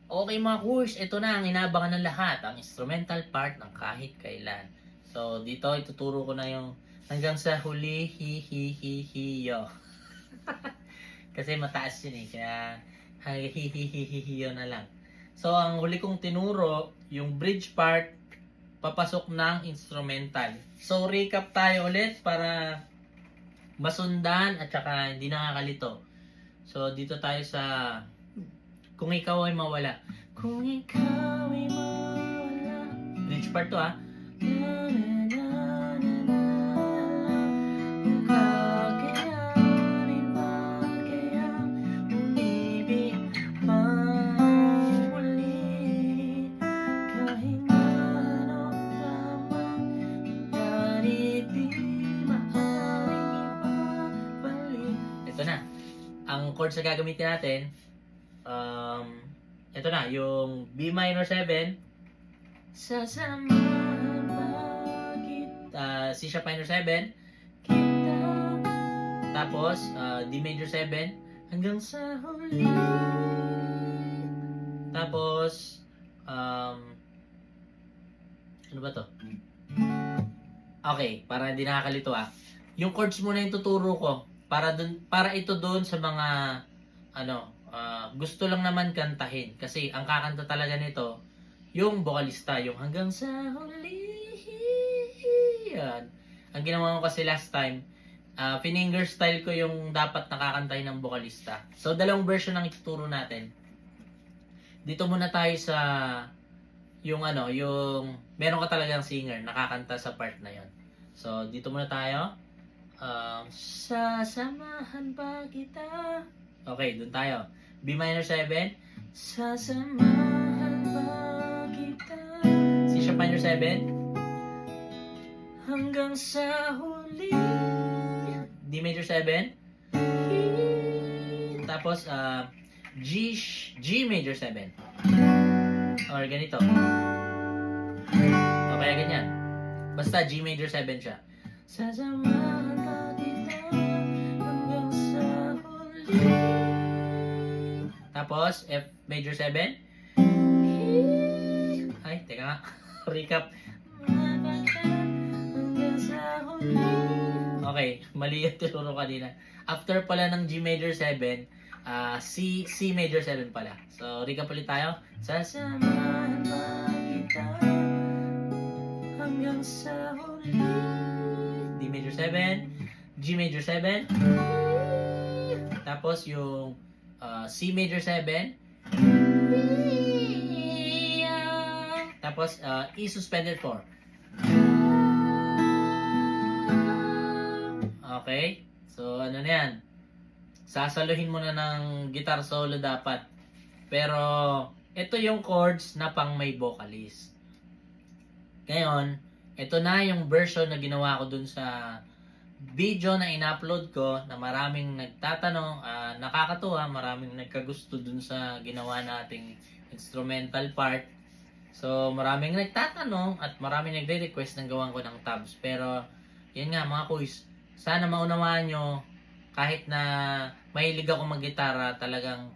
Okay mga kurs, ito na ang inaabangan ng lahat, ang instrumental part ng kahit kailan. So dito ituturo ko na yung hanggang sa huli hi hi hi hi yo. Kasi mataas yun kaya hi hi hi hi hi hi yo na lang. So ang huli kong tinuro, yung bridge part, papasok ng instrumental. So recap tayo ulit para masundan at saka hindi nakakalito. So dito tayo sa kung ikaw ay mawala. Kung ikaw ay mawala. Bridge part to Na, na, na, na, na. Kung kakayanin ba kaya umibig pang muli. Kahit na ano lamang yan di maaaring ibabalik. Ito na. Ang chords na gagamitin natin, ito na, yung B minor 7, sasamahan ba kita, C sharp minor 7, kita, tapos D major 7, hanggang sa huli, tapos, ano ba to? Okay, para hindi nakakalito yung chords muna yung tuturo ko, para ito doon sa mga, gusto lang naman kantahin. Kasi ang kakanta talaga nito, yung vocalista, yung hanggang sa huli. Yan. Ang ginawa ko kasi last time, finger style ko yung dapat nakakantahin ng vocalista. So, dalawang version ang ituturo natin. Dito muna tayo sa yung meron ka talagang singer, nakakanta sa part na yon. So, dito muna tayo. Sasamahan ba kita? Okay, dun tayo. B minor 7. Sasamahan ba kita? C sharp minor 7. Hanggang sa huli. D major 7. Tapos, G major 7. Or ganito. O kaya ganyan. Basta G major 7 siya. Sasamahan ba kita hanggang sa huli. Tapos, F major 7. Ay, teka nga. Recap. Okay, mali yung tinuro kanina. After pala ng G major 7, C major 7 pala. So, recap ulit tayo. Sasamahan ba kita hanggang sa huli. D major 7, G major 7, tapos yung C major 7, tapos E suspended 4. Okay? So, ano na yan? Sasaluhin mo na ng guitar solo dapat. Pero, ito yung chords na pang may vocalist. Ngayon, ito na yung version na ginawa ko dun sa video na in-upload ko na maraming nagtatanong, nakakatuwa, maraming nagkagusto dun sa ginawa nating instrumental part. So, maraming nagtatanong at maraming nagre-request ng gawan ko ng tabs. Pero, yun nga mga kuys, sana maunawaan nyo, kahit na mahilig ako mag-gitara, talagang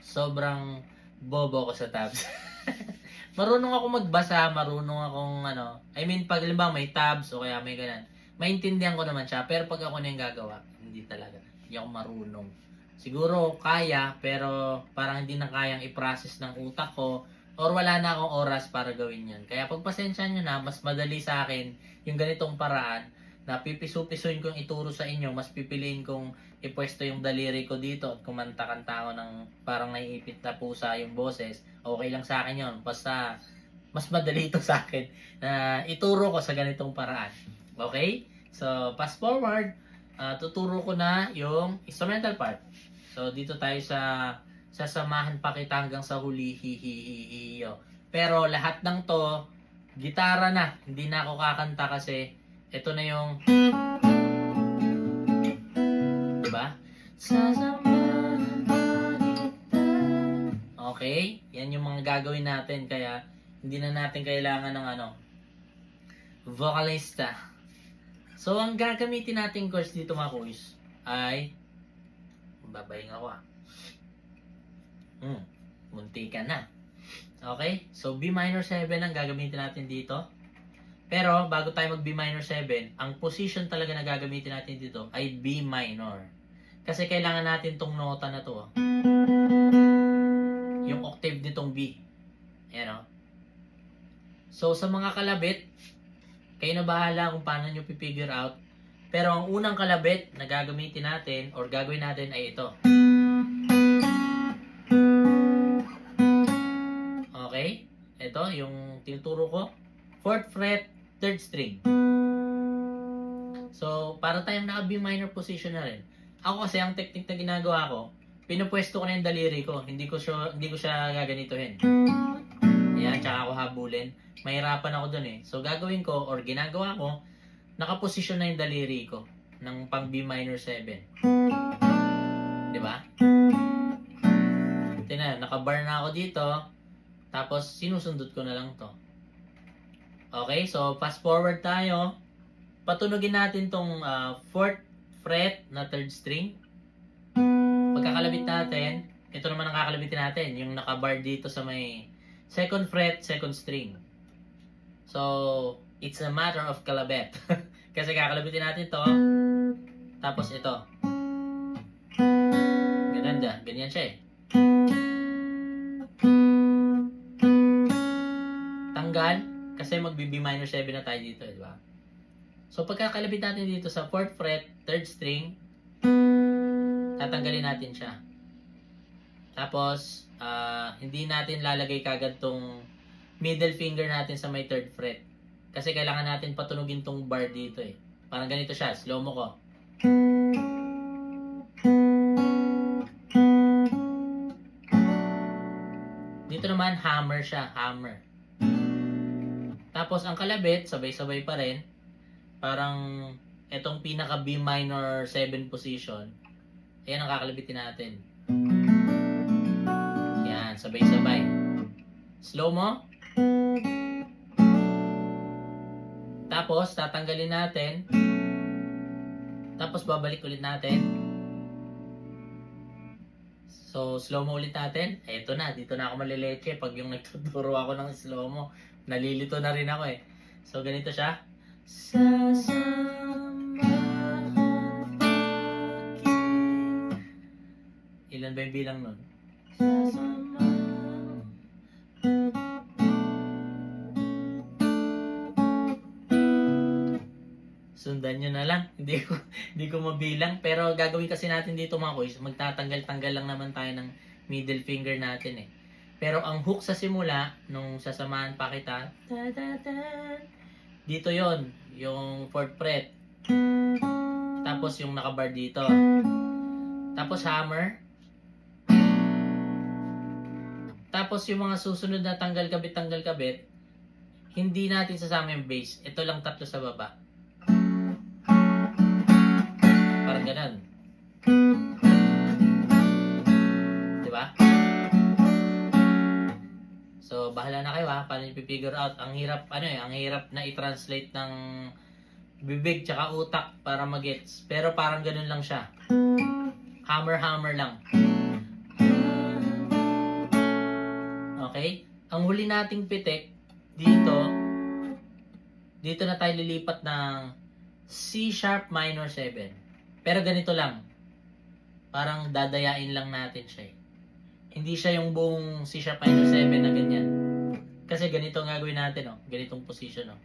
sobrang bobo ko sa tabs. Marunong ako magbasa, marunong akong pag halimbawa may tabs o kaya may ganun, maintindihan ko naman siya, pero pag ako na yung gagawa, hindi talaga. Hindi ako marunong. Siguro kaya, pero parang hindi na kayang i-process ng utak ko or wala na akong oras para gawin yun. Kaya pagpasensyahan nyo na, mas madali sa akin yung ganitong paraan na pipiso-pisoin kong ituro sa inyo, mas pipiliin kong ipwesto yung daliri ko dito at kumanta-kanta ako ng parang naiipit na pusa yung boses. Okay lang sa akin yun. Basta mas madali ito sa akin na ituro ko sa ganitong paraan. Okay? So, fast forward, tuturo ko na yung instrumental part. So, dito tayo sa sasamahan pa kita hanggang sa huli, hi. Pero lahat ng to, gitara na. Hindi na ako kakanta kasi ito na yung, diba? Sasamahan pa kita. Okay? Yan yung mga gagawin natin. Kaya, hindi na natin kailangan ng vocalista. So, ang gagamitin natin course dito mga kuys ay babaying ako munti ka na. Okay? So, B minor 7 ang gagamitin natin dito. Pero, bago tayo mag B minor 7, ang position talaga na gagamitin natin dito ay B minor. Kasi kailangan natin tong nota na to. Yung octave nitong B. Ayan o. So, sa mga kalabit, kayo na bahala kung paano nyo pipigure out. Pero ang unang kalabit na gagamitin natin or gagawin natin ay ito. Okay? Ito, yung tinuturo ko. 4th fret, 3rd string. So, para tayong naka B minor position na rin. Ako kasi, ang technique na ginagawa ko, pinupwesto ko na yung daliri ko. Hindi ko siya gaganituhin. Ayan, tsaka ako habulin. Mahirapan ako dun eh. So, gagawin ko, or ginagawa ko, nakaposisyon na yung daliri ko ng pang B minor 7. Diba? Tingnan, nakabar na ako dito. Tapos, sinusundot ko na lang to. Okay, so fast forward tayo. Patunogin natin tong 4th fret na 3rd string. Pagkakalabit natin, ito naman ang kakalabitin natin. Yung nakabar dito sa may 2nd fret, 2nd string. So, it's a matter of kalabit. Kasi kakalabitin natin to. Tapos ito. Ganda. Ganyan siya eh. Tanggal. Kasi mag-B minor 7 na tayo dito, di ba? So, pagkakalabit natin dito sa 4th fret, 3rd string, tatanggalin natin siya. Tapos, hindi natin lalagay kagad tong middle finger natin sa may 3rd fret. Kasi kailangan natin patunugin tong bar dito eh. Parang ganito siya, slow mo ko. Dito naman, hammer siya, hammer. Tapos ang kalabit, sabay-sabay pa rin. Parang etong pinaka B minor 7 position. Ayan ang kakalabitin natin. Yan, sabay-sabay. Slow mo. Tapos tatanggalin natin. Tapos babalik ulit natin. So, slow mo ulit natin. Eto na, dito na ako malileche. Pag yung nagtuturo ako ng slow mo, nalilito na rin ako eh. So, ganito siya. Ilan ba yung bilang nun? Sundan nyo na lang. Hindi ko mabilang. Pero gagawin kasi natin dito mga boys, magtatanggal-tanggal lang naman tayo ng middle finger natin eh. Pero ang hook sa simula, nung sasamahan pa kita, dito yon yung 4th fret. Tapos yung nakabar dito. Tapos hammer. Tapos yung mga susunod na tanggal kabit, hindi natin sasama yung bass. Ito lang tatlo sa baba. Parang ganun. Diba? So, bahala na kayo ha, paano nyo figure out. Ang hirap, ang hirap na i-translate ng bibig tsaka utak para magets. Pero parang ganun lang siya. Hammer lang. Okay? Ang huli nating pitik, dito na tayo lilipat ng C sharp minor 7. Pero ganito lang. Parang dadayain lang natin siya eh. Hindi siya yung buong C sharp minor 7 na ganyan. Kasi ganito ang gagawin natin, oh. Ganitong position, oh.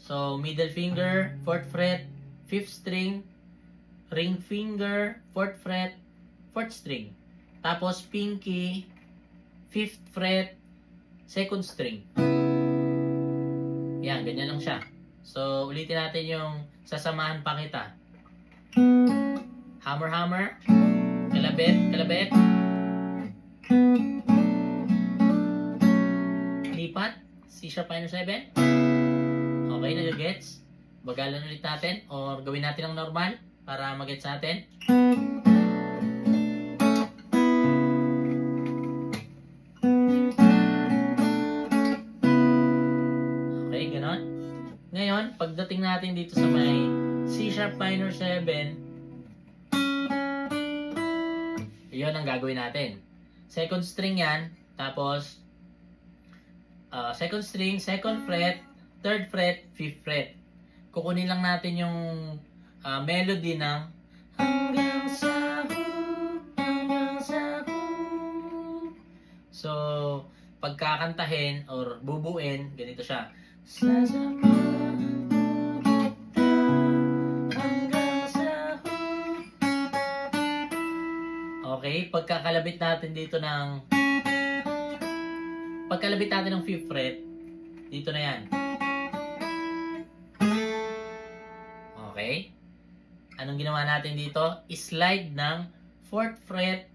So, middle finger, 4th fret, 5th string, ring finger, 4th fret, 4th string. Tapos, pinky, 5th fret, 2nd string. Yan, ganyan lang siya. So, ulitin natin yung sasamahan pa kita. Hammer, kalabit, lipat, C sharp minor 7. Okay, nag-gets? Bagalan ulit natin or gawin natin ng normal para mag-gets natin. Okay, ganon. Ngayon, pagdating natin dito sa may C sharp minor 7, iyon ang gagawin natin. 2nd string yan, Tapos, second string, second fret, third fret, fifth fret. Kukunin lang natin yung melody ng hanggang sa hook, hanggang sa hook. So, pagkakantahin or bubuin, ganito siya. Sasamahan kita hanggang sa hook. Okay, pagkakalabit natin dito ng fifth fret, dito na yan. Okay? Anong ginawa natin dito? Slide ng 4th fret,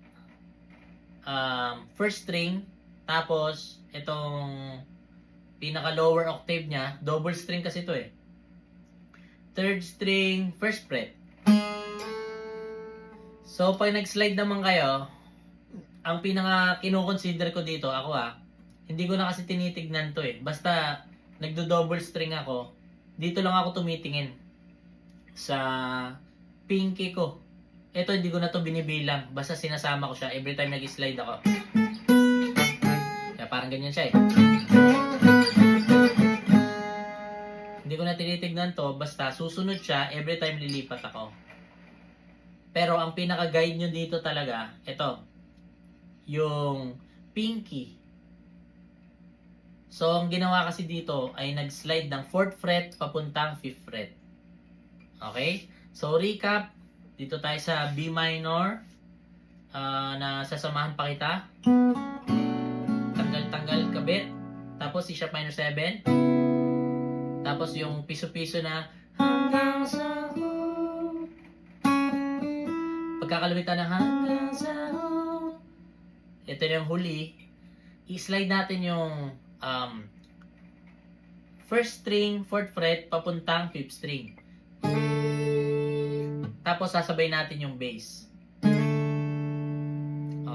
first string, tapos itong pinaka lower octave niya, double string kasi ito eh. Third string, first fret. So, pag nag-slide naman kayo, ang pinaka kino-consider ko dito, ako hindi ko na kasi tinitignan to eh. Basta nagdo-double string ako, dito lang ako tumitingin sa pinky ko. Ito hindi ko na to binibilang, basta sinasama ko siya every time nag-slide ako. Kaya parang ganyan siya eh. Hindi ko na tinitignan to, basta susunod siya every time lilipat ako. Pero ang pinaka-guide nyo dito talaga, ito, yung pinky. So, ang ginawa kasi dito ay nag-slide ng 4th fret papuntang 5th fret. Okay? So, recap. Dito tayo sa B minor na sasamahan pa kita. Tanggal-tanggal kabit. Tapos C sharp minor 7. Tapos yung piso-piso na hanggang sa hook. Pagkakalabitan ng hanggang sa hook. Ito yung huli. I-slide natin yung first string, 4th fret, papuntang 5th string. Tapos sasabay natin yung bass.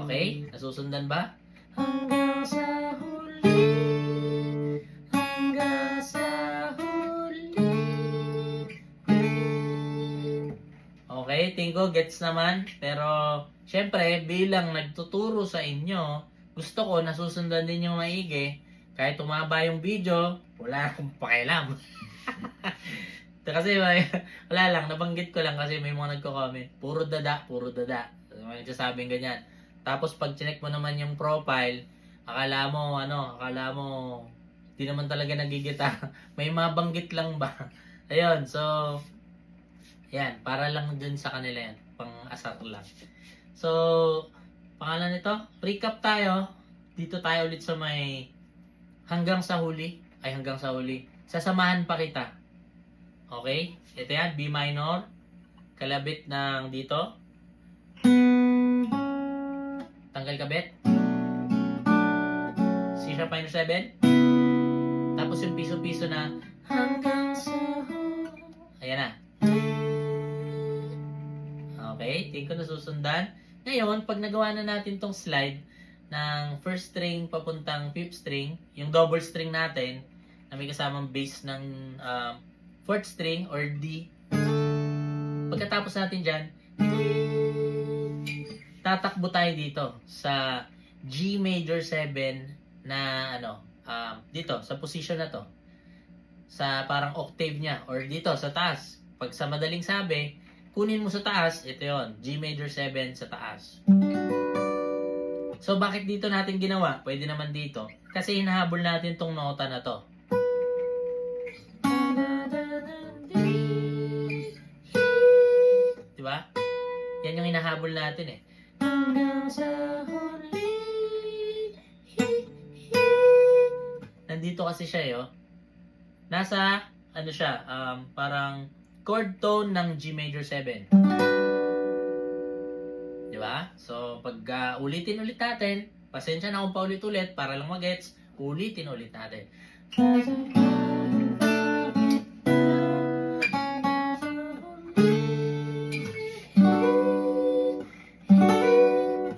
Okay? Nasusundan ba? Hanggang sa huli, hanggang sa huli. Okay, tingko gets naman. Pero, syempre, bilang nagtuturo sa inyo, gusto ko nasusundan din yung maigi. Kahit tumaba yung video, wala akong pakialam. Kasi wala lang, nabanggit ko lang kasi may mga nagko-comment. Puro dada, puro dada. May nagsasabing ganyan. Tapos pag chinek mo naman yung profile, akala mo, di naman talaga nagigita. May mabanggit lang ba? Ayun, so, yan, para lang dun sa kanila yan. Pang-asar lang. So, pangalan nito, recap tayo. Dito tayo ulit sa may hanggang sa huli. Sasamahan pa kita. Okay? Ito yan, B minor. Kalabit ng dito. Tanggal kabit. C sharp minor 7. Tapos yung piso-piso na hanggang sa huli. Ayan na. Okay, tingin ko nasusundan. Ngayon, pag nagawa na natin tong slide ng first string papuntang fifth string, yung double string natin na may kasamang bass ng fourth string or D. Pagkatapos natin dyan, tatakbo tayo dito sa G major 7 na dito sa position na to. Sa parang octave niya or dito sa taas. Pag sa madaling sabi, kunin mo sa taas, ito yon, G major 7 sa taas. So bakit dito natin ginawa? Pwede naman dito. Kasi hinahabol natin tong nota na to. Diba? Yan yung hinahabol natin eh. Hanggang sa huli. Nandito kasi siya yo. Nasa, siya, parang chord tone ng G major 7. Diba? So, pag ulitin ulit natin, pasensya na kung paulit-ulit para lang magets, ulitin ulit natin.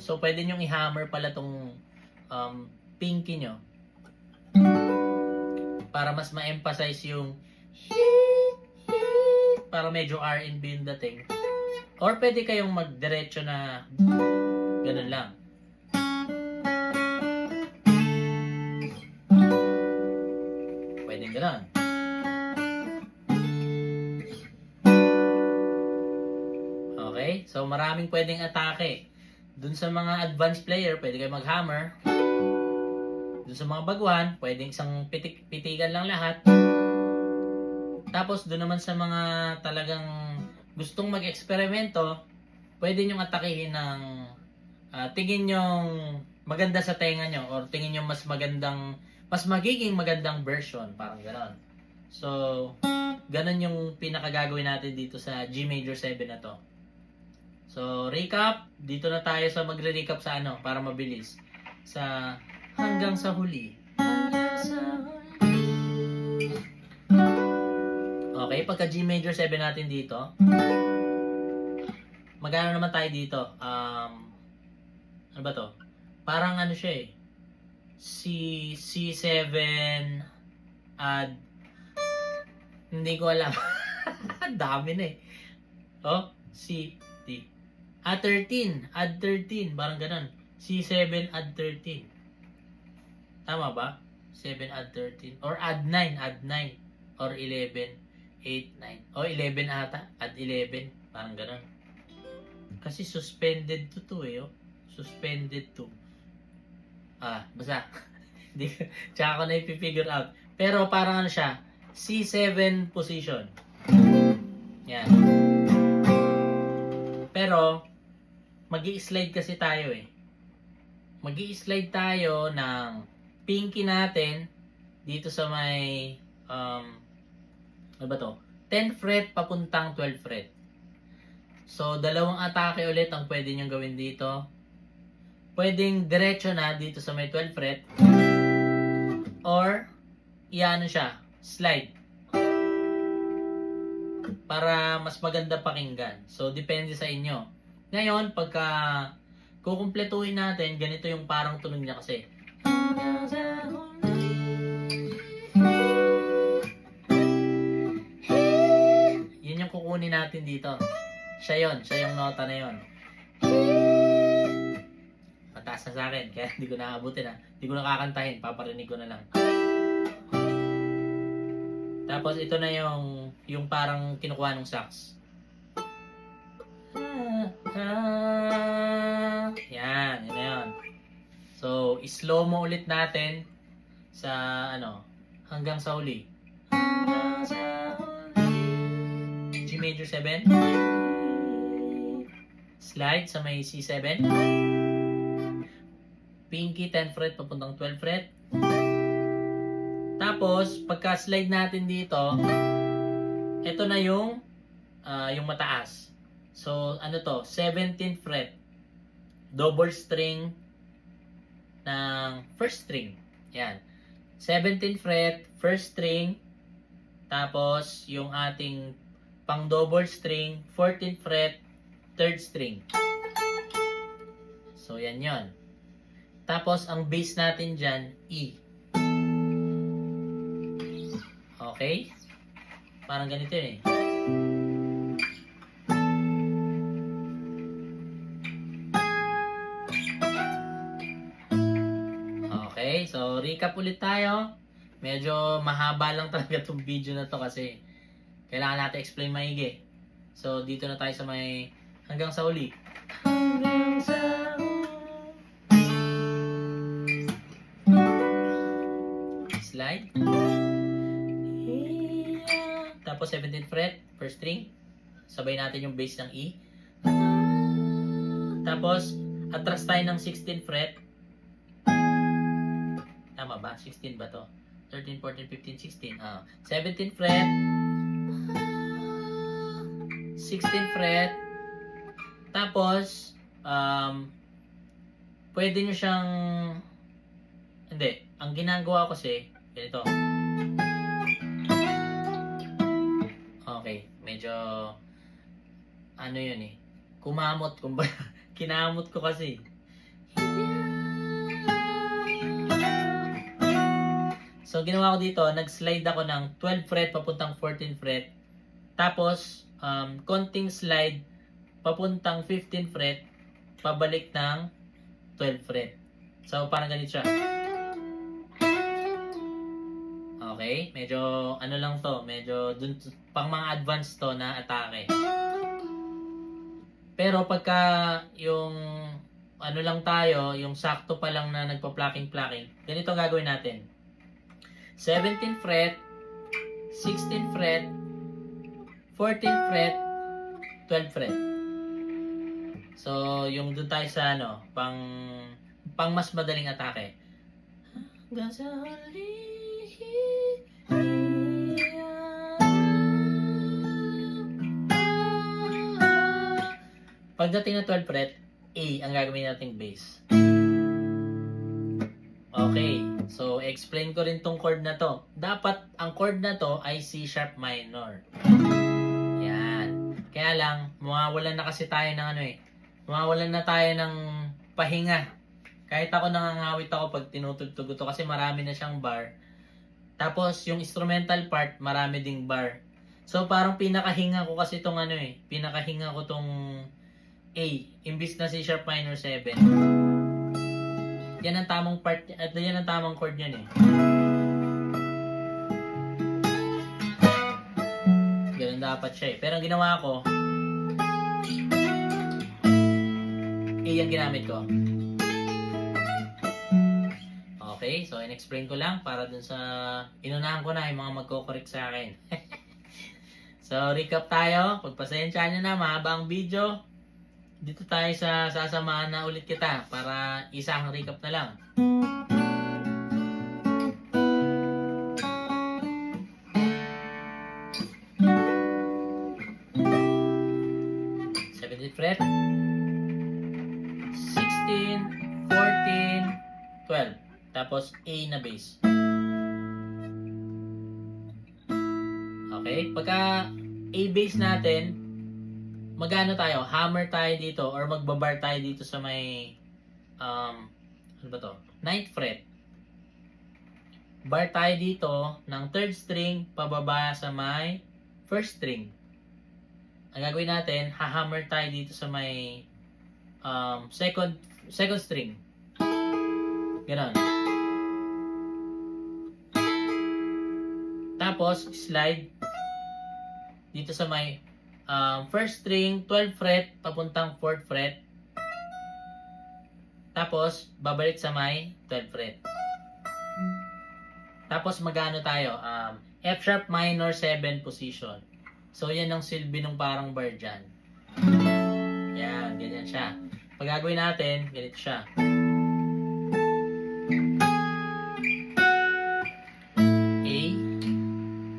So, pwede nyong i-hammer pala tong pinky nyo para mas ma-emphasize yung para medyo R&B yung dating. Or pwede kayong magdiretso na ganun lang. maraming pwedeng atake. Dun sa mga advanced player, pwede kayo mag-hammer. Dun sa mga baguhan, pwedeng isang pitikan lang lahat. Tapos dun naman sa mga talagang gustong mag-eksperimento, pwede nyong atakihin ng tingin nyong maganda sa tenga nyo or tingin nyong mas magiging magandang version, parang gano'n. So, ganun yung pinakagagawin natin dito sa G major 7 na to. So, recap, dito na tayo sa magre-recap sa para mabilis. Sa hanggang sa huli. Okay, pagka G major 7 natin dito, magano naman tayo dito? Ano ba to? Parang siya eh. C7 add, hindi ko alam. Dami na eh. Oh, D. Add 13. Parang ganun. C7 add 13. Tama ba? 7 add 13. Or add 9. Or 11. 8, 9. O 11 ata. Add 11. Parang ganun. Kasi suspended to eh. Oh. Suspended to. Basta. Tsaka ko na ipifigure out. Pero parang siya. C7 position. Yan. Pero, magi-slide kasi tayo eh. Magi-slide tayo ng pinky natin dito sa may ano ba to? 10 fret papuntang 12 fret. So, dalawang atake ulit ang pwede nyo gawin dito. Pwedeng diretso na dito sa may 12 fret. Or, iano siya, slide. Para mas maganda pakinggan. So, depende sa inyo. Ngayon, pagka kukumpletuhin natin, ganito yung parang tunog niya kasi. Yun yung kukunin natin dito. Siya yung nota na yun. Mataas na sa akin, kaya hindi ko nakaabutin Hindi ko nakakantahin, paparinig ko na lang. Tapos ito na yung parang kinukuha ng sax. Yan, yun na yun. So, slow mo ulit natin sa hanggang sa huli. G major 7. Slide sa may C7. Pinky 10 fret papuntang 12 fret. Tapos, pagka-slide natin dito, ito na yung mataas. So, 17th fret. Double string ng first string. Yan. 17th fret, first string. Tapos, yung ating pang double string, 14th fret, third string. So, yan yon. Tapos, ang bass natin dyan, E. Okay? Parang ganito yun eh. Okay, so recap ulit tayo. Medyo mahaba lang talaga itong video na to kasi kailangan natin explain maigi. So, dito na tayo sa may hanggang sa uli. Hanggang sa slide. Tapos 17th fret, first string. Sabay natin yung bass ng E. Tapos, atras tayo ng 16th fret. Tama ba? 16 ba to? 13, 14, 15, 16. 17th fret. 16th fret. Tapos, pwede nyo siyang... Hindi. Ang ginagawa ko kasi, ganito. Okay. Medyo... Ano yun eh. Kumamot. Kinamot ko kasi. So, ginawa ko dito, nag-slide ako ng 12 fret papuntang 14 fret. Tapos, konting slide papuntang 15 fret, pabalik ng 12 fret. So, parang ganito siya. Okay? Medyo, ano lang to, medyo dun, pang mga advanced to na atake. Pero pagka yung ano lang tayo, yung sakto pa lang na nagpa-plucking, ganito ang gagawin natin. 17th fret, 16th fret, 14th fret, 12th fret. So, yung doon tayo sa ano, pang mas madaling atake. Hanggang sa huli. Pagdating ng 12th fret, A ang gagawin nating bass. Okay, so explain ko rin tong chord na to. Dapat ang chord na to ay C sharp minor. Yan. Kaya lang, mawawalan na kasi tayo ng ano eh. Mawawalan na tayo ng pahinga. Kahit ako nangangawit ako pag tinutugtog to kasi marami na siyang bar. Tapos yung instrumental part, marami ding bar. So parang pinakahinga ko kasi tong ano eh. Pinakahinga ko tong A, imbis na C sharp minor 7. Yan ang tamang part, at yan ang tamang chord niyan eh. Ganun dapat siya eh. Pero ang ginawa ko, A ang ginamit ko. Okay, so in-explain ko lang para dun sa inunahan ko na yung mga magko-correct sa akin. So recap tayo, pagpasensya nyo na, mahaba ang video. Dito tayo sa sasamahan na ulit kita para isang recap na lang. Fret 16, 14, 12. Tapos A na bass. Okay, pagka A bass natin, magano tayo? Hammer tayo dito or magbabar tayo dito sa may ano ba to? 9th fret. Bar tayo dito ng 3rd string pababa sa may 1st string. Ang gagawin natin, hahammer tayo dito sa may second string. Ganon. Tapos, slide dito sa may 1st string, 12th fret, papuntang 4th fret. Tapos, babalik sa may 12th fret. Tapos, magano tayo? F sharp minor 7 position. So, yan ang silbi ng parang bar dyan. Yan, ganyan siya. Pag gagawin natin, ganito siya. A,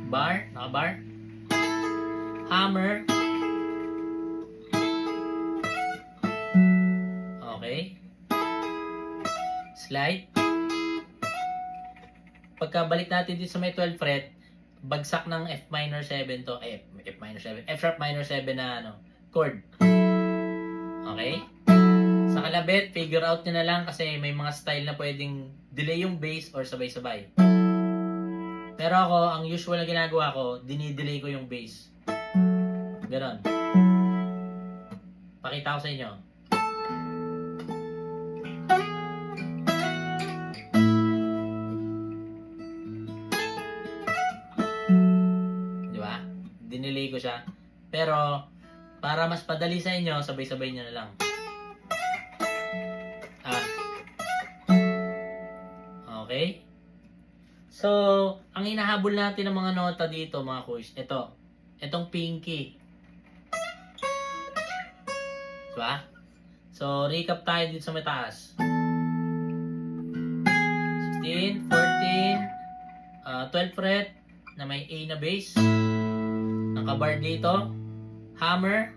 bar, naka-bar. Hammer. Okay. Slide. Pagkabalik natin dito sa may 12th fret, bagsak ng F minor 7 to, F sharp minor 7 na ano, chord. Okay? Sa kalabit, figure out nyo na lang kasi may mga style na pwedeng delay yung bass or sabay-sabay. Pero ako, ang usual na ginagawa ko, dinidelay ko yung bass. Ganon. Pakita ko sa inyo. Dinelay ko siya. Pero, para mas padali sa inyo, sabay-sabay nyo na lang. Okay? So, ang hinahabol natin ng mga nota dito, mga kuys, itong pinky. Diba? So, recap tayo dito sa mataas. 16, 14, 12th fret, na may A na bass. Naka-bar dito, hammer,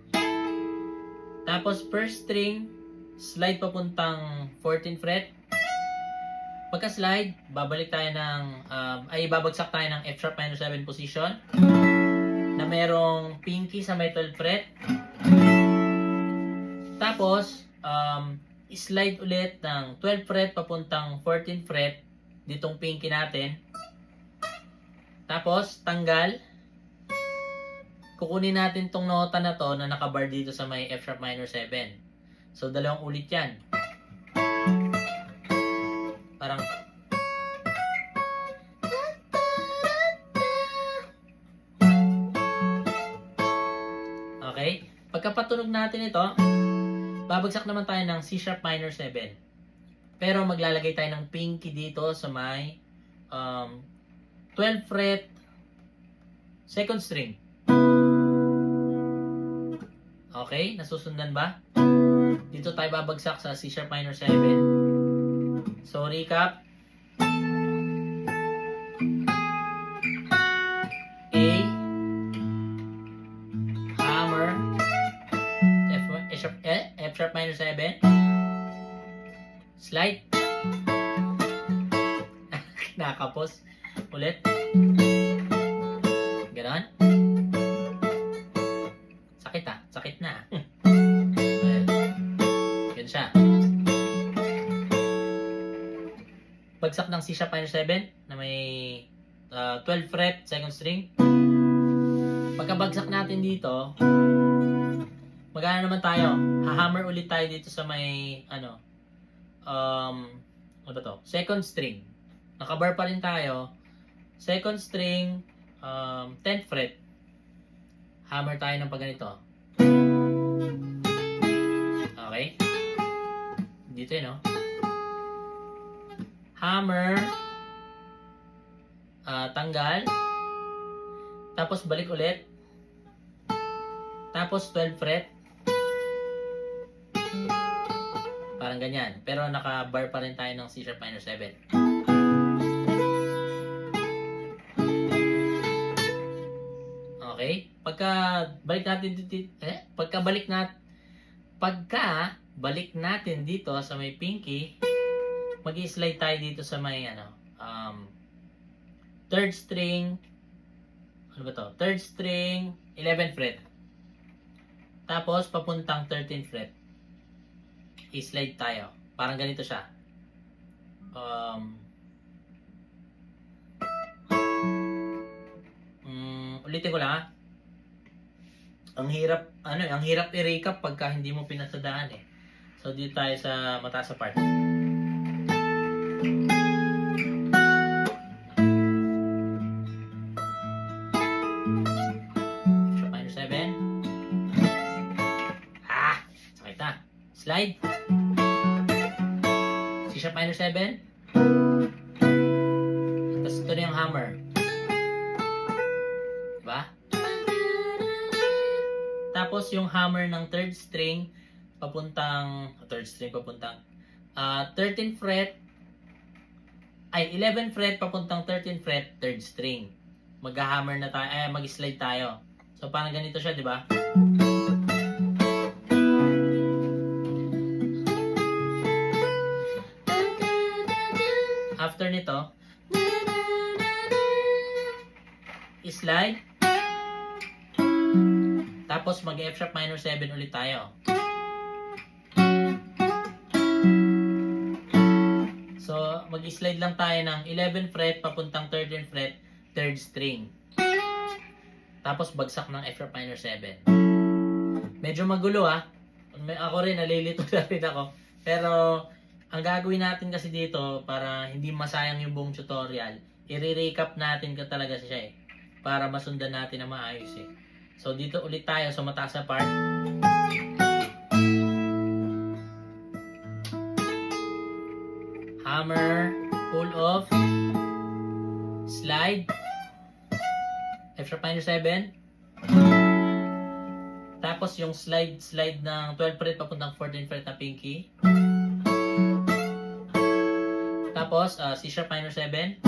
tapos first string, slide papuntang 14th fret. Pagka-slide, babalik tayo ng, babagsak tayo ng F sharp minor 7 position, na merong pinky sa may 12th fret. Tapos, slide ulit ng 12th fret papuntang 14th fret, ditong pinky natin. Tapos, tanggal. Kukunin natin tong nota na to na nakabar dito sa may F sharp minor 7. So, dalawang ulit yan. Parang okay? Pagkapatunog natin ito, babagsak naman tayo ng C sharp minor 7. Pero maglalagay tayo ng pinky dito sa may 12 fret second string. Okay, nasusundan ba? Dito tayo babagsak sa C sharp minor 7. So recap. A, hammer, F sharp minor 7, slide, nakapos, ulit, ganon, sakit na, yun siya, bagsak ng C sharp minor 7 na may 12 fret second string. Pagkabagsak natin dito, magana naman tayo. Hahammer ulit tayo dito sa may ano ba to? Second string. Nakabar pa rin tayo. Second string, 10th fret. Hammer tayo ng pagganito. Okay? Dito yun, no? Hammer, tanggal, tapos balik ulit, tapos 12 fret, parang ganyan, pero naka-bar pa rin tayo ng C sharp minor 7. Okay, pagka balik natin dito sa may pinky, mag-i-slide tayo dito sa may third string, ano ba to? Third string, 11th fret. Tapos, papuntang 13th fret. I-slide tayo. Parang ganito siya. Ulitin ko lang, ha? Ang hirap i-recap pagka hindi mo pinasadaan, eh. So, dito tayo sa mataas sa part. Slide. C sharp minor 7. Tapos ito na yung hammer. Diba? Tapos yung hammer ng third string papuntang 13th fret. 11th fret papuntang 13th fret, third string. Mag-hammer na tayo, mag-slide tayo. So parang ganito siya, di ba? After nito, slide. Tapos mag F sharp minor 7 ulit tayo. So, mag-slide lang tayo ng 11th fret papuntang 13th fret, third string. Tapos bagsak ng F sharp minor 7. Medyo magulo, ha. Ako rin, nalilito na rin ako. Pero ang gagawin natin kasi dito para hindi masayang yung buong tutorial, i-recap natin ka talaga siya, eh, para masundan natin na maayos, eh. So dito ulit tayo sa mataas na part. Hammer, pull off, slide, F sharp minor 7. Tapos yung slide ng 12 fret papuntang 14 fret na pinky. Tapos, C sharp minor 7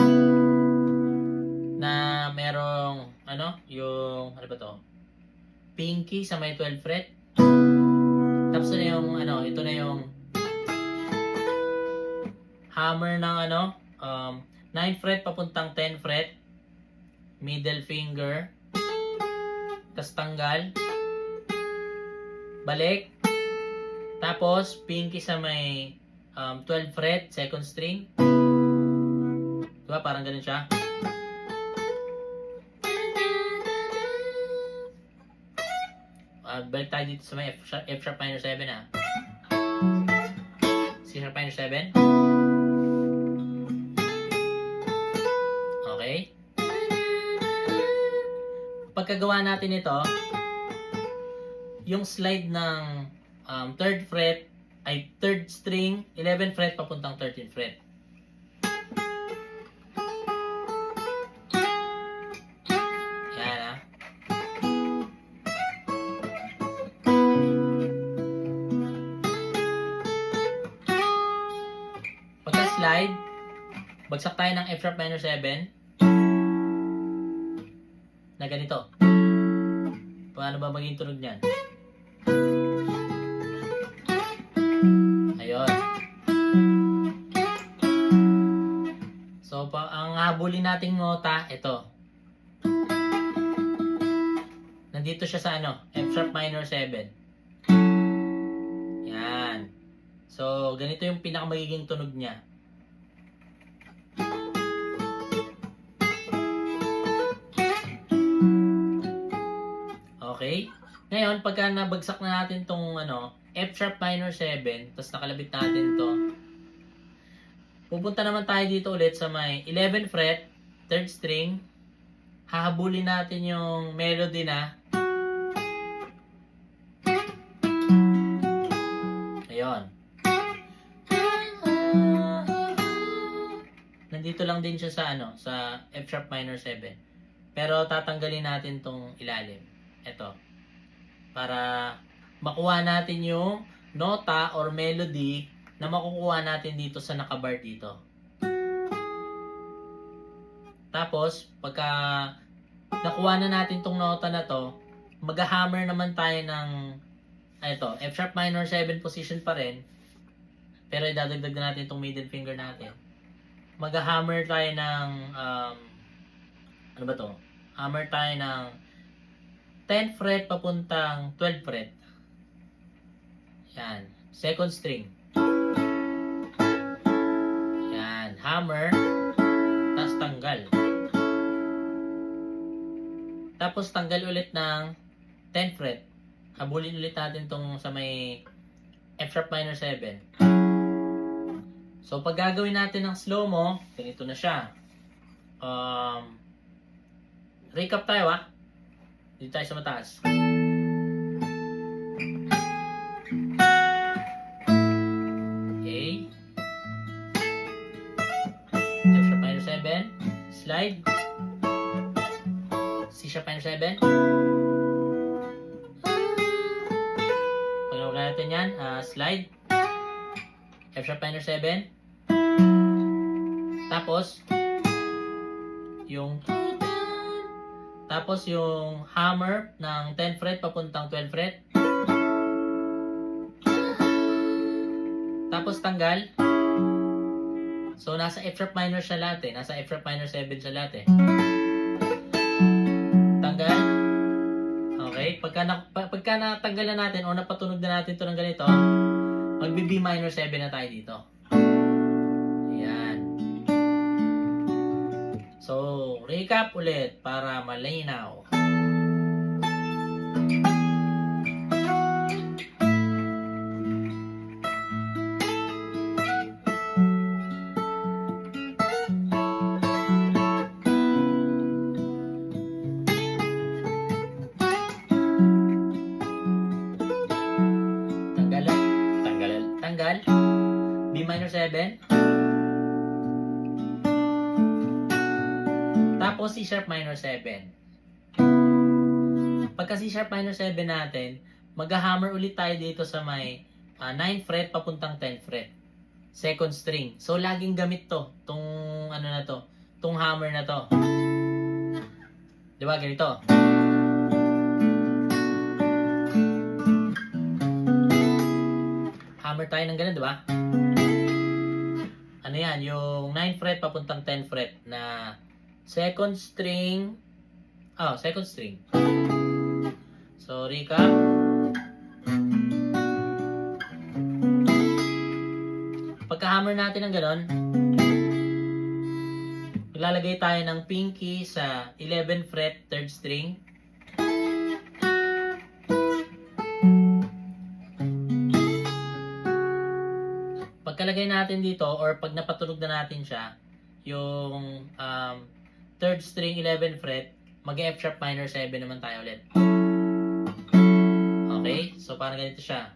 na merong, yung, ano ba to? Pinky sa may 12 fret. Tapos na yung, ito na yung hammer ng, 9th fret papuntang 10th fret. Middle finger. Tapos tanggal. Balik. Tapos, pinky sa may 12 fret, second string. Diba? Parang ganun siya. Balik tayo dito sa may F sharp minor 7, ha. C sharp minor 7. Okay. Pagkagawa natin ito, yung slide ng 3rd fret ay 3rd string, 11th fret papuntang 13th fret. Yan ah. Pagka-slide, bagsak tayo ng F sharp minor 7 na ganito. Paano ba maging tunog niyan? Ayun. So, ang habulin nating nota, ito. Nandito siya sa F sharp minor 7. Yan. So, ganito yung pinakamagiging tunog niya. Okay? Ngayon, pagka nabagsak na natin tong F sharp minor 7, tapos nakalabit natin to, pupunta naman tayo dito ulit sa may 11th fret, 3rd string, hahabulin natin yung melody na, ayun. Nandito lang din siya sa sa F sharp minor 7. Pero tatanggalin natin tong ilalim. Ito. Para makuha natin yung nota or melody na makukuha natin dito sa nakabar dito. Tapos, pagka nakuha na natin tong nota na to, mag-hammer naman tayo ng F sharp minor 7 position pa rin. Pero idadagdag na natin tong middle finger natin. Mag-hammer tayo ng ano ba to? Hammer tayo ng 10th fret papuntang 12th fret. Yan. 2nd string. Yan. Hammer. Tapos tanggal. Tapos tanggal ulit ng 10th fret. Habulin ulit natin tong sa may F sharp minor 7. So, pag gagawin natin ng slow-mo, ganito na siya. Recap tayo dito tayo sa mataas. Okay. F sharp minor 7. Slide. C sharp minor 7. Pagkakas natin yan, slide. F sharp minor 7. Tapos yung hammer ng 10th fret papuntang 12th fret. Tapos tanggal. So nasa F sharp minor siya lahat Nasa F sharp minor 7 siya lahat Tanggal. Okay, pagka natanggal na natin o napatunog na natin 'to ng ganito, magbi-B minor 7 na tayo dito. So, recap ulit para malinaw. Tanggal. B minor 7. Tapos C sharp minor 7. Pagka C sharp minor 7 natin, mag-hammer ulit tayo dito sa may 9th fret papuntang 10th fret. 2nd string. So laging gamit tong tong hammer na to. 'Di ba ganito? Hammer tayo ng ganun, 'di ba? Ano 'yan, yung 9th fret papuntang 10th fret na 2nd string. Second string. So, recap. Pagka-hammer natin ng ganon, maglalagay tayo ng pinky sa 11th fret, 3rd string. Pagkalagay natin dito, or pag napatunog na natin siya, yung 3rd string 11th fret, mag-F sharp minor 7 naman tayo ulit. Okay? So, parang ganito siya.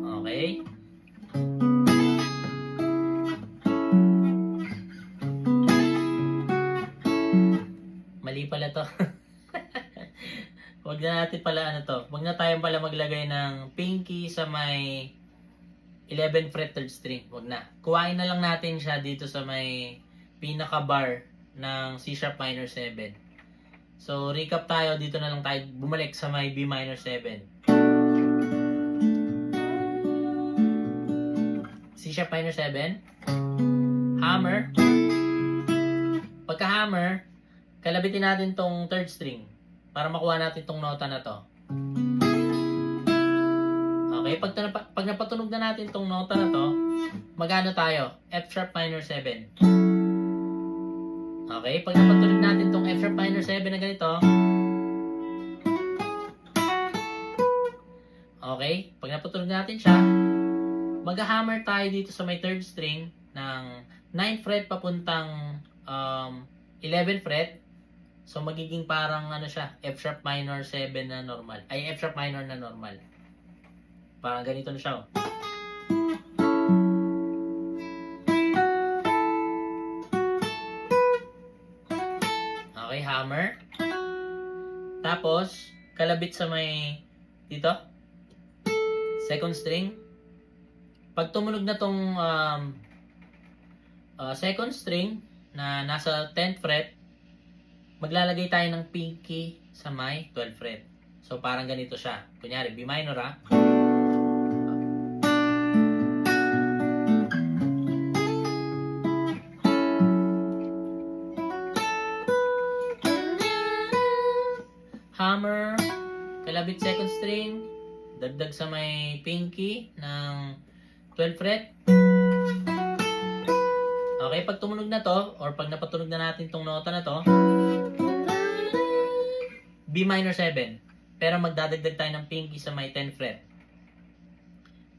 Okay? Mali pala to. Wag na natin pala ano to. Wag na tayong pala maglagay ng pinky sa may 11 fret 3rd string. Wag na. Kuhain na lang natin siya dito sa may pinaka bar ng C sharp minor 7. So, recap tayo. Dito na lang tayo bumalik sa may B minor 7. C sharp minor 7. Hammer. Pagka hammer, kalabitin natin tong 3rd string para makuha natin tong nota na to. Okay, pag napatunog na natin tong nota na to, magano tayo? F sharp minor 7. Okay, pag napatunog natin tong F sharp minor 7 na ganito, okay, pag napatunog natin siya, mag-hammer tayo dito sa may 3rd string ng 9th fret papuntang 11th fret. So, magiging parang ano siya, F sharp minor 7 na normal. Ay, F sharp minor na normal. Parang ganito na siya. Okay, hammer. Tapos, kalabit sa may dito. 2nd string. Pag tumunog na tong 2nd string na nasa 10th fret, maglalagay tayo ng pinky sa may 12th fret. So, parang ganito siya. Kunyari, B minor ha. Hammer, kalabit 2nd string, dagdag sa may pinky ng 12th fret. Okay, pag tumunog na to, or pag napatunog na natin tong nota na to, B minor 7. Pero magdadagdag tayo ng pinky sa may 10th fret.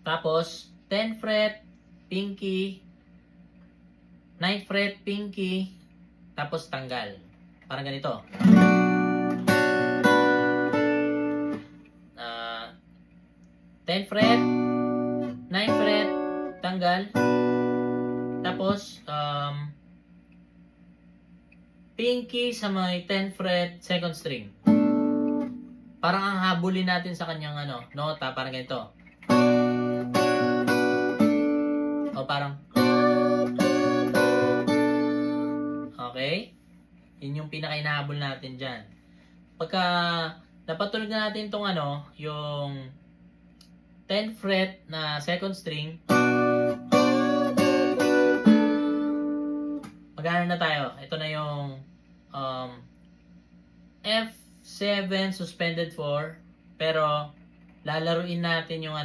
Tapos, 10th fret, pinky, 9th fret, pinky, tapos tanggal. Parang ganito. 10th fret, 9th fret, tanggal. Tapos, pinky sa may 10th fret, 2nd string. Parang ang habulin natin sa kanyang nota, parang ganito. O parang, okay? Yun yung pinaka-inahabol natin dyan. Pagka napatunog na natin itong yung 10th fret na 2nd string, magana na tayo. Ito na yung F7 suspended 4, pero lalaruin natin yung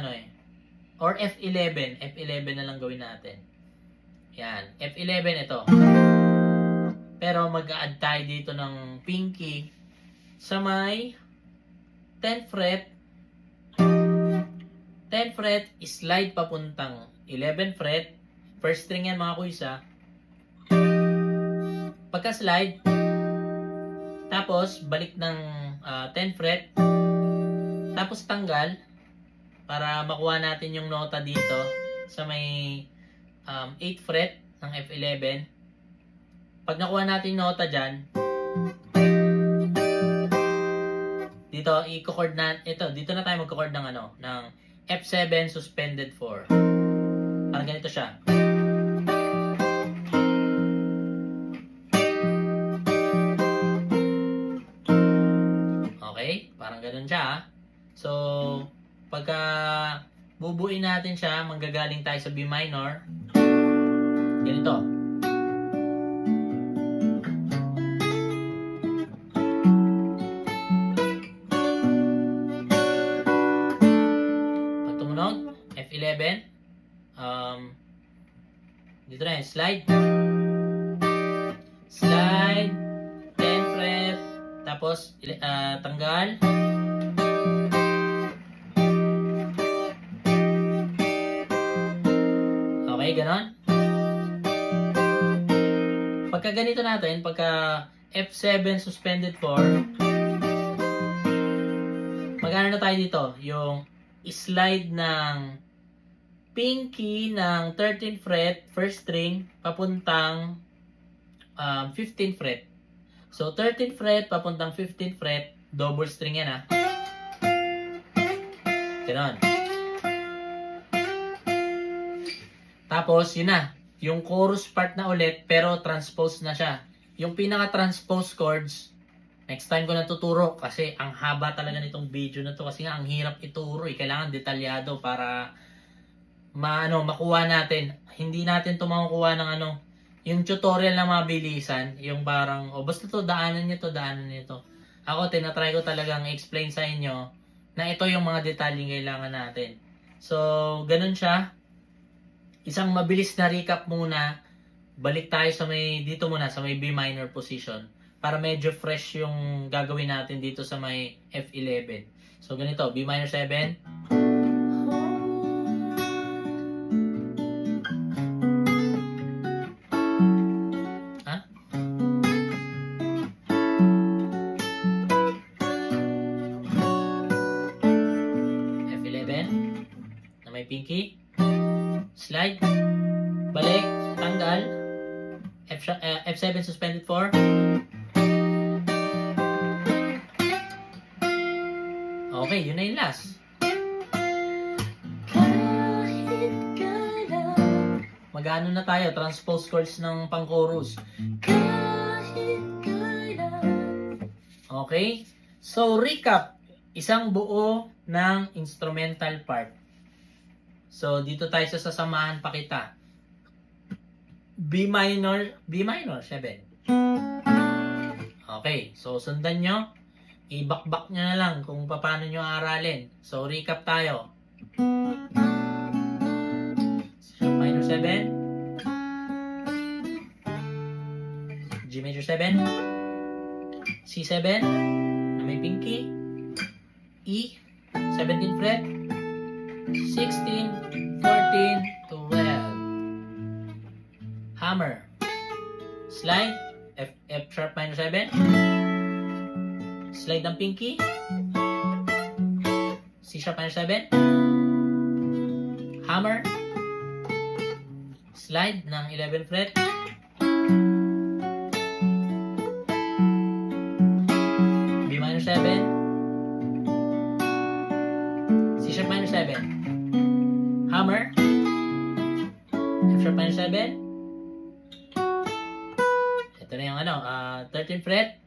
or F11. F11 na lang gawin natin. Yan. F11 ito. Pero mag-a-add tayo dito ng pinky sa may 10th fret. 10th fret, slide papuntang 11th fret. First string yan mga kuisa. Pagka-slide, tapos balik ng 10th fret, tapos tanggal para makuha natin yung nota dito sa may 8th fret ng F11. Pag nakuha natin yung nota dyan, dito i-chord na dito na tayo magko-chord ng ng F7 suspended 4. Parang ganito siya. Okay? Parang ganun siya. So, pagka bubuin natin siya, manggagaling tayo sa B minor. Ganito. Pag tumunog, F11. Dito na yun, slide. Slide. 10th fret. Tapos, tanggal. Okay, ganon. pagka ganito natin, pagka F7 suspended 4, magana na tayo dito, yung slide ng pinky ng 13th fret, first string, papuntang 15th fret. So, 13th fret, papuntang 15th fret, double string yan Ganon. Tapos, yun na. Yung chorus part na ulit, pero transpose na siya. Yung pinaka-transpose chords, next time ko natuturo kasi ang haba talaga nitong video na to kasi nga ang hirap ituro kailangan detalyado para makuha natin. Hindi natin to makukuha ng yung tutorial na mabilisan, yung parang basta to daanan niyo to. Ako tinatry ko talagang i-explain sa inyo na ito yung mga detalyeng kailangan natin. So, ganun siya. Isang mabilis na recap muna. Balik tayo sa dito muna sa may B minor position para medyo fresh yung gagawin natin dito sa may F11. So ganito, B minor 7. F11 na may pinky. Slide. Balik. Tanggal. F7 suspended 4. Okay, yun na yung last. Mag-ano na tayo? Transpose chords ng pang-chorus. Okay? So, recap. Isang buo ng instrumental part. So, dito tayo sa sasamahan pa kita. B minor 7. Okay, so sundan nyo. I-back nyo na lang kung paano nyo aralin. So, recap tayo. C minor 7. G major 7. C7 na may pinky. E, 17th fret. 16, 14, 12. Hammer. Slide. F sharp minor 7. Slide ng pinky. C sharp minor 7. Hammer. Slide ng 11th fret. B minor 7. C sharp minor 7. Hammer. F sharp minor 7. Ito na yung 13th fret.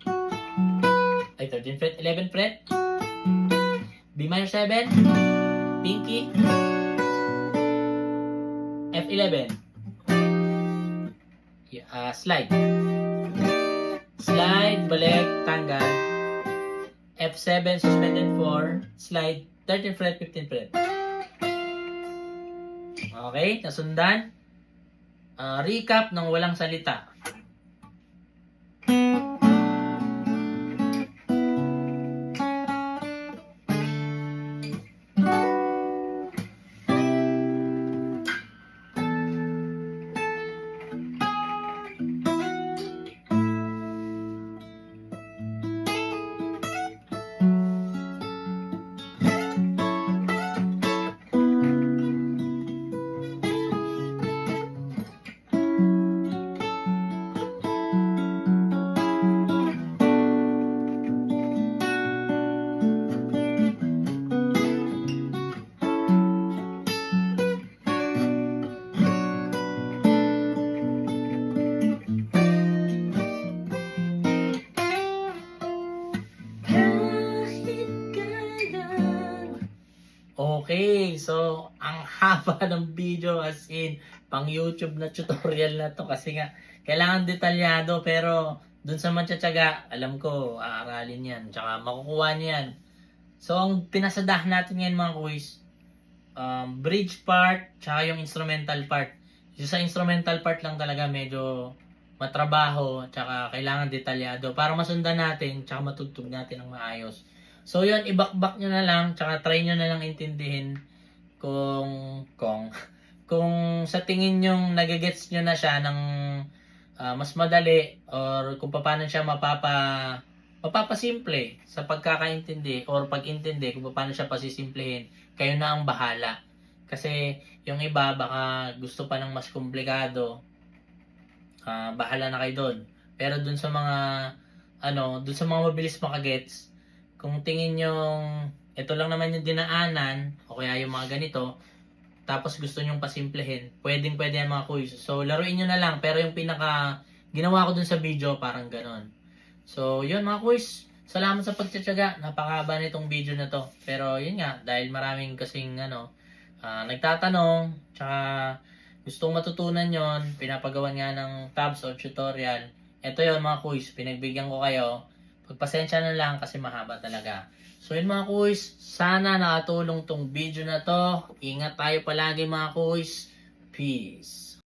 13th fret, 11th fret. B minor 7. Pinky. F11. Slide. Slide, balik, tanggal. F7 suspended 4. Slide, 13th fret, 15th fret. Okay, nasundan. Recap ng walang salita. Okay, so ang haba ng video as in pang YouTube na tutorial na to kasi nga kailangan detalyado pero dun sa mantsatsaga, alam ko aaralin yan tsaka makukuha niyan. So ang pinasadahan natin ngayon mga kuys, bridge part tsaka yung instrumental part. Yung sa instrumental part lang talaga medyo matrabaho tsaka kailangan detalyado para masundan natin tsaka matugtog natin ng maayos. So yun, i-back nyo na lang, tsaka try nyo na lang intindihin kung sa tingin nyong nagigets nyo na siya ng mas madali or kung paano siya mapapasimple sa pagkakaintindi or pag-intindi kung paano siya pasisimplehin, kayo na ang bahala. Kasi yung iba baka gusto pa ng mas komplikado, bahala na kayo doon. Pero dun sa mga dun sa mga mabilis makagets, kung tingin yung ito lang naman yung dinaanan o kaya yung mga ganito, tapos gusto nyong pasimplehin, pwedeng-pwede yan mga quiz. So, laruin nyo na lang. Pero yung pinaka ginawa ko dun sa video, parang ganon. So, yun mga quiz. Salamat sa pagtsatsaga. Napakahaba nitong video na to. Pero, yun nga, dahil maraming kasing, nagtatanong, tsaka gustong matutunan yon, pinapagawan nga ng tabs or tutorial. Ito yon mga quiz. Pinagbigyan ko kayo. Pagpasensya na lang kasi mahaba talaga. So yun mga kuys, sana nakatulong tong video na to. Ingat tayo palagi mga kuys. Peace.